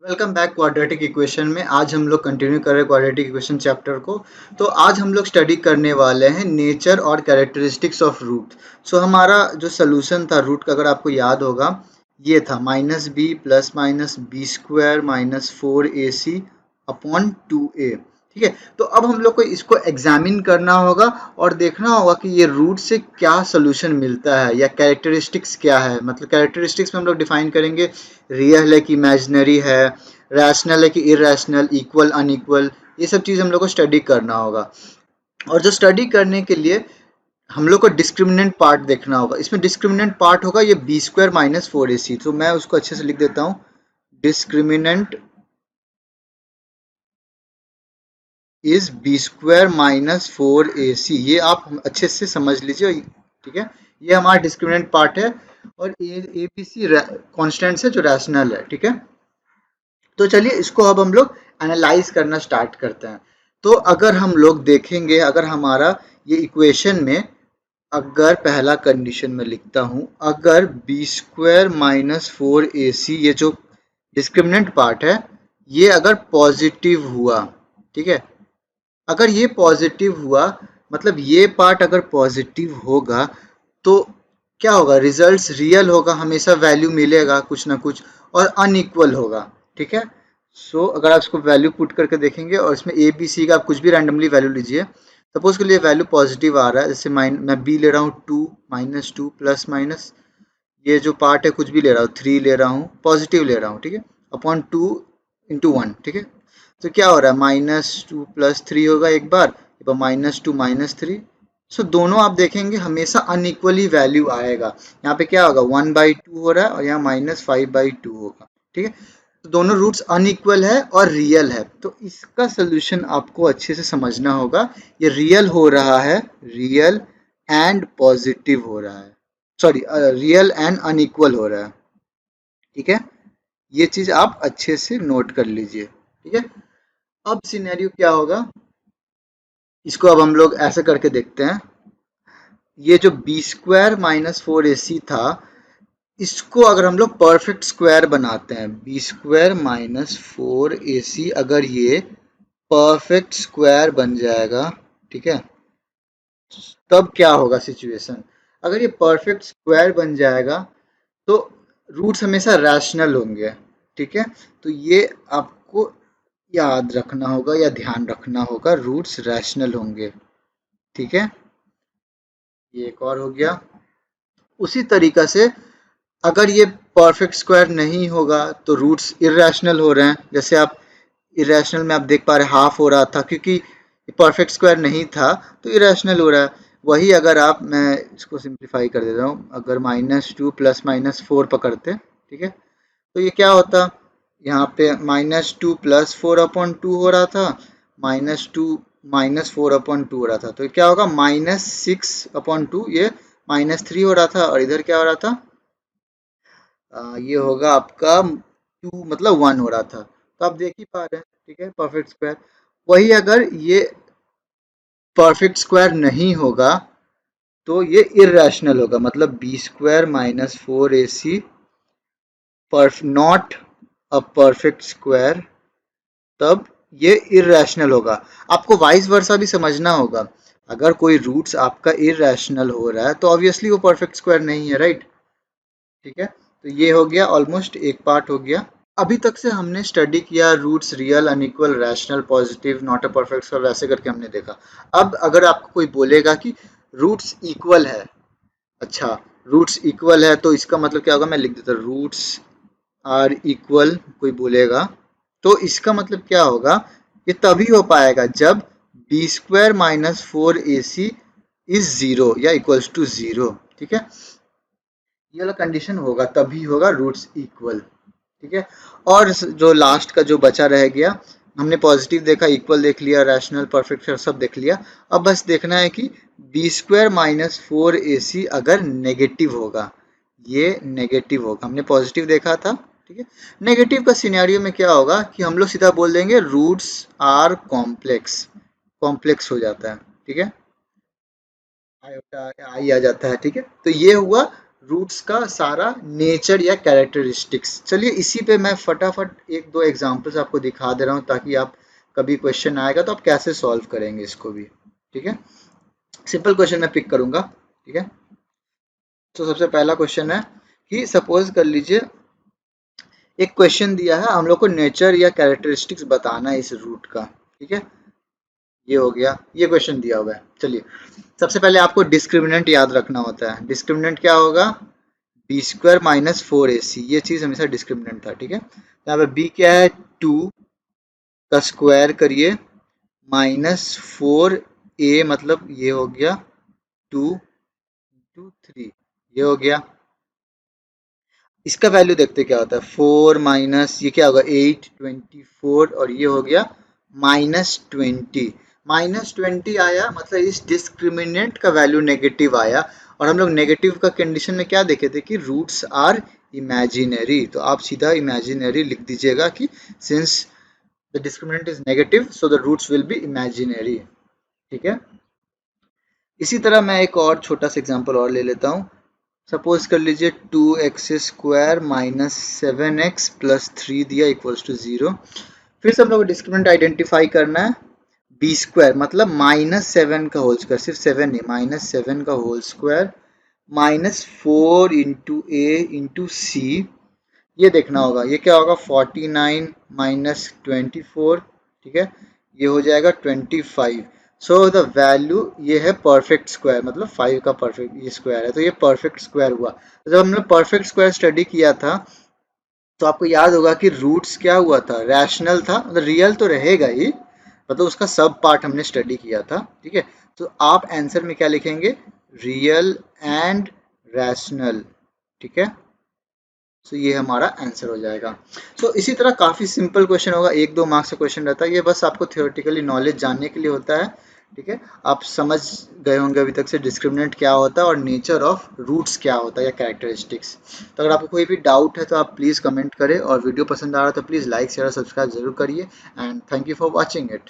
Welcome back quadratic equation में। आज हम लोग कंटिन्यू कर रहे हैं क्वाड्रेटिक इक्वेशन चैप्टर को। तो आज हम लोग स्टडी करने वाले हैं नेचर और कैरेक्टरिस्टिक्स ऑफ रूट। सो हमारा जो सोल्यूशन था रूट का, अगर आपको याद होगा, ये था minus b plus minus b square minus 4ac upon 2a। ठीक है, तो अब हम लोग को इसको एग्जामिन करना होगा और देखना होगा कि ये रूट से क्या सोल्यूशन मिलता है या कैरेक्टरिस्टिक्स क्या है। मतलब कैरेक्टरिस्टिक्स में हम लोग डिफाइन करेंगे रियल है कि इमेजिनरी है, रैशनल है कि इरेशनल, इक्वल अनइक्वल, ये सब चीज़ हम लोग को स्टडी करना होगा। और जो स्टडी करने के लिए हम लोग को डिस्क्रिमिनेंट पार्ट देखना होगा। इसमें डिस्क्रिमिनेंट पार्ट होगा ये बी स्क्वायर माइनस 4ac। तो मैं उसको अच्छे से लिख देता हूँ। Discriminant is b square minus 4ac। ये आप अच्छे से समझ लीजिए। ठीक है, ये हमारा डिस्क्रिमिनेंट पार्ट है और ए बी सी कॉन्स्टेंट्स है जो रैशनल है। ठीक है, तो चलिए इसको अब हम लोग एनालाइज करना स्टार्ट करते हैं। तो अगर हम लोग देखेंगे, अगर हमारा ये इक्वेशन में, अगर पहला कंडीशन में लिखता हूं, अगर बी स्क्वायर माइनस 4ac ये जो डिस्क्रिमिनेंट पार्ट है ये अगर पॉजिटिव हुआ, ठीक है, अगर ये पॉजिटिव हुआ मतलब ये पार्ट अगर पॉजिटिव होगा तो क्या होगा, रिजल्ट्स रियल होगा, हमेशा वैल्यू मिलेगा कुछ ना कुछ, और अनइक्वल होगा। ठीक है, सो अगर आप इसको वैल्यू पुट करके देखेंगे और इसमें ए बी सी का आप कुछ भी रैंडमली वैल्यू लीजिए। सपोज के लिए वैल्यू पॉजिटिव आ रहा है, जैसे मैं बी ले रहा हूँ 2 माइनस 2 प्लस माइनस, ये जो पार्ट है कुछ भी ले रहा हूँ, 3 ले रहा हूँ, पॉजिटिव ले रहा हूँ, ठीक है, अपॉन 2 इंटू 1। ठीक है, तो क्या हो रहा है, -2 + 3 होगा एक बार, -2 -3। सो दोनों आप देखेंगे हमेशा अनइक्वली वैल्यू आएगा। यहाँ पे क्या होगा, 1/2 हो रहा है और यहाँ -5/2 होगा। ठीक है, तो दोनों रूट्स अनइक्वल है और रियल है। तो इसका सोल्यूशन आपको अच्छे से समझना होगा। ये रियल हो रहा है, रियल एंड पॉजिटिव हो रहा है, सॉरी रियल एंड अनइक्वल हो रहा है। ठीक है, ये चीज आप अच्छे से नोट कर लीजिए। ठीक है, अब सिनेरियो क्या होगा, इसको अब हम लोग ऐसे करके देखते हैं। ये जो बी स्क्वायर माइनस 4ac था, इसको अगर हम लोग परफेक्ट स्क्वायर बनाते हैं, बी स्क्वायर माइनस 4ac अगर ये परफेक्ट स्क्वायर बन जाएगा, ठीक है, तब क्या होगा सिचुएशन, अगर ये परफेक्ट स्क्वायर बन जाएगा तो रूट्स हमेशा रैशनल होंगे। ठीक है, तो ये आपको याद रखना होगा या ध्यान रखना होगा, रूट्स रैशनल होंगे। ठीक है, ये एक और हो गया। उसी तरीका से अगर ये परफेक्ट स्क्वायर नहीं होगा तो रूट्स इरेशनल हो रहे हैं। जैसे आप इरेशनल में आप देख पा रहे हाफ हो रहा था क्योंकि परफेक्ट स्क्वायर नहीं था, तो इरेशनल हो रहा है। वही अगर आप, मैं इसको सिंप्लीफाई कर देता हूँ, अगर -2 + -4 पकड़ते, ठीक है, तो ये क्या होता, यहाँ पे -2 + 4/2 हो रहा था, -2 -4/2 हो रहा था, तो क्या होगा, -6/2, ये -3 हो रहा था, और इधर क्या हो रहा था, ये होगा आपका 2 मतलब 1 हो रहा था। तो आप देख ही पा रहे हैं। ठीक है, परफेक्ट स्क्वायर। वही अगर ये परफेक्ट स्क्वायर नहीं होगा तो ये इरेशनल होगा, मतलब b square minus 4ac not a perfect square, तब ये इरेशनल होगा। आपको वाइस वर्सा भी समझना होगा। अगर कोई रूट्स आपका इरेशनल हो रहा है तो ऑब्वियसली वो परफेक्ट स्क्वायर नहीं है, राइट। ठीक है, तो ये हो गया, ऑलमोस्ट एक पार्ट हो गया। अभी तक से हमने स्टडी किया roots real unequal rational positive not a perfect square, वैसे करके हमने देखा। अब अगर आपको कोई बोलेगा कि रूट्स इक्वल है, अच्छा रूट्स इक्वल है, तो इसका मतलब क्या होगा, मैं लिख देता हूँ, रूट्स आर इक्वल, कोई बोलेगा तो इसका मतलब क्या होगा, ये तभी हो पाएगा जब b square minus 4ac is zero या इक्वल्स टू जीरो। ठीक है, ये वाला कंडीशन होगा तभी होगा रूट्स इक्वल। ठीक है, और जो लास्ट का जो बचा रह गया, हमने पॉजिटिव देखा, इक्वल देख लिया, रैशनल परफेक्ट सब देख लिया। अब बस देखना है कि बी स्क्वायर माइनस 4ac अगर नेगेटिव होगा, ये नेगेटिव होगा, हमने पॉजिटिव देखा था। ठीक है, नेगेटिव का सिनेरियो में क्या होगा कि हम लोग सीधा बोल देंगे रूट्स आर कॉम्प्लेक्स, कॉम्प्लेक्स हो जाता है। ठीक है, आई आ जाता है। ठीक है, तो ये हुआ रूट्स का सारा नेचर या कैरेक्टरिस्टिक्स। चलिए इसी पे मैं फटाफट एक दो एग्जांपल्स आपको दिखा दे रहा हूँ ताकि आप कभी क्वेश्चन आएगा तो आप कैसे सॉल्व करेंगे इसको भी। ठीक है, सिंपल क्वेश्चन मैं पिक करूंगा। ठीक है, तो सबसे पहला क्वेश्चन है कि सपोज कर लीजिए एक क्वेश्चन दिया है, हम लोग को नेचर या कैरेक्टरिस्टिक्स बताना है इस रूट का। ठीक है, ये हो गया, ये क्वेश्चन दिया हुआ है। चलिए सबसे पहले आपको डिस्क्रिमिनेंट याद रखना होता है। डिस्क्रिमिनेंट क्या होगा? बी स्क्वायर माइनस 4ac, ये चीज हमेशा डिस्क्रिमिनेंट था। ठीक है, यहाँ पे बी क्या है? 2 का स्क्वायर करिए माइनस 4a, मतलब ये हो गया 2 into 3, ये हो गया। इसका वैल्यू देखते क्या होता है, 4 माइनस ये क्या होगा 8, 24, और ये हो गया -20। -20 आया मतलब इस डिस्क्रिमिनेंट का वैल्यू नेगेटिव आया। और हम लोग नेगेटिव का कंडीशन में क्या देखे थे कि रूट्स आर इमेजिनरी, तो आप सीधा इमेजिनरी लिख दीजिएगा कि since the discriminant is negative so the roots will be imaginary. ठीक है, इसी तरह मैं एक और छोटा सा एग्जांपल और ले लेता हूँ। सपोज कर लीजिए 2x square minus 7x plus 3 दिया इक्वल्स टू 0। फिर से हम लोग को डिस्क्रिमिनेंट आइडेंटिफाई करना है। बी स्क्वायर मतलब -7 का होल स्क्वायर, सिर्फ 7 नहीं, -7 का होल स्क्वायर माइनस 4 इंटू ए इंटू सी, ये देखना होगा ये क्या होगा 49 माइनस 24। ठीक है, ये हो जाएगा 25। सो द वैल्यू ये है परफेक्ट स्क्वायर, मतलब 5 का परफेक्ट ये स्क्वायर है, तो ये परफेक्ट स्क्वायर हुआ। तो जब हमने परफेक्ट स्क्वायर स्टडी किया था तो आपको याद होगा कि रूट्स क्या हुआ था, रैशनल था, मतलब रियल तो रहेगा ही, मतलब उसका सब पार्ट हमने स्टडी किया था। ठीक है, तो आप आंसर में क्या लिखेंगे, रियल एंड रैशनल। ठीक है, सो ये हमारा आंसर हो जाएगा। सो इसी तरह काफ़ी सिंपल क्वेश्चन होगा, 1-2 मार्क्स का क्वेश्चन रहता है, ये बस आपको थियोरेटिकली नॉलेज जानने के लिए होता है। ठीक है, आप समझ गए होंगे अभी तक से डिस्क्रिमिनेंट क्या होता है और नेचर ऑफ रूट्स क्या होता है या कैरेक्टरिस्टिक्स। तो अगर आपको कोई भी डाउट है तो आप प्लीज़ कमेंट करें, और वीडियो पसंद आ रहा है तो प्लीज़ लाइक शेयर और सब्सक्राइब जरूर करिए। And thank you for watching it.